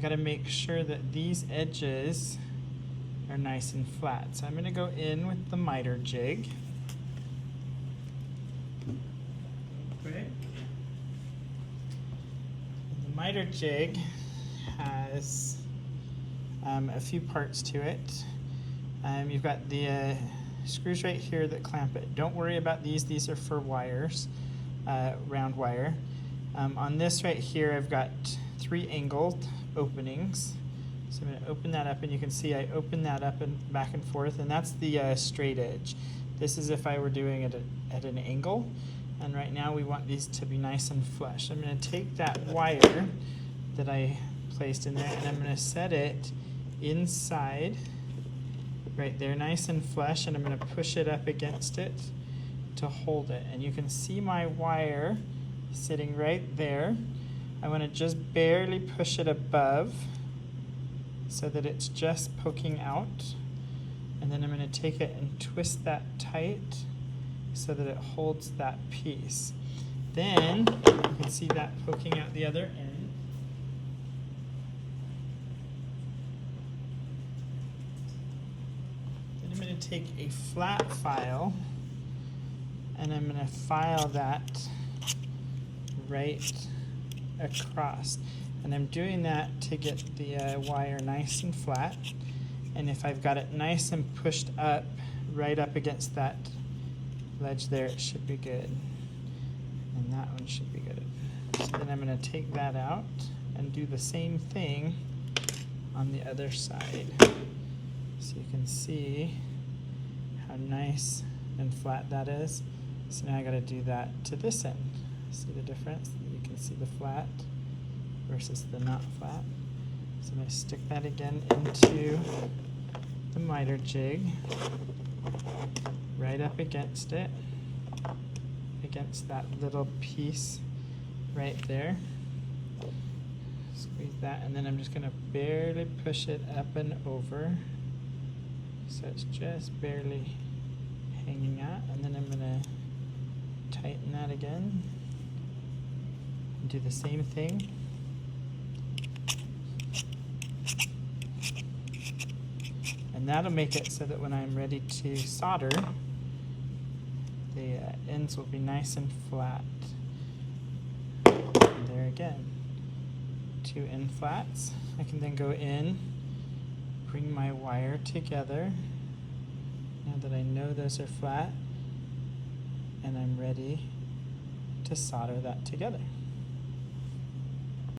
got to make sure that these edges are nice and flat. So I'm going to go in with the miter jig. Okay. The miter jig has a few parts to it. You've got the screws right here that clamp it. Don't worry about these are for wires, round wire. On this right here I've got 3 angled openings. So I'm going to open that up, and you can see I open that up and back and forth, and that's the straight edge. This is if I were doing it at an angle, and right now we want these to be nice and flush. I'm going to take that wire that I placed in there and I'm going to set it inside right there, nice and flush, and I'm going to push it up against it to hold it. And you can see my wire sitting right there. I want to just barely push it above so that it's just poking out, and then I'm going to take it and twist that tight so that it holds that piece. Then you can see that poking out the other end. Then I'm going to take a flat file and I'm going to file that right across. And I'm doing that to get the wire nice and flat. And if I've got it nice and pushed up, right up against that ledge there, it should be good. And that one should be good. So then I'm going to take that out and do the same thing on the other side. So you can see how nice and flat that is. So now I got to do that to this end. See the difference? You can see the flat versus the not flat. So I'm going to stick that again into the miter jig, right up against it, against that little piece right there. Squeeze that, and then I'm just going to barely push it up and over so it's just barely hanging out, and then I'm going to tighten that again and do the same thing. And that'll make it so that when I'm ready to solder, the ends will be nice and flat. And there again, 2 end flats. I can then go in, bring my wire together, now that I know those are flat, and I'm ready to solder that together.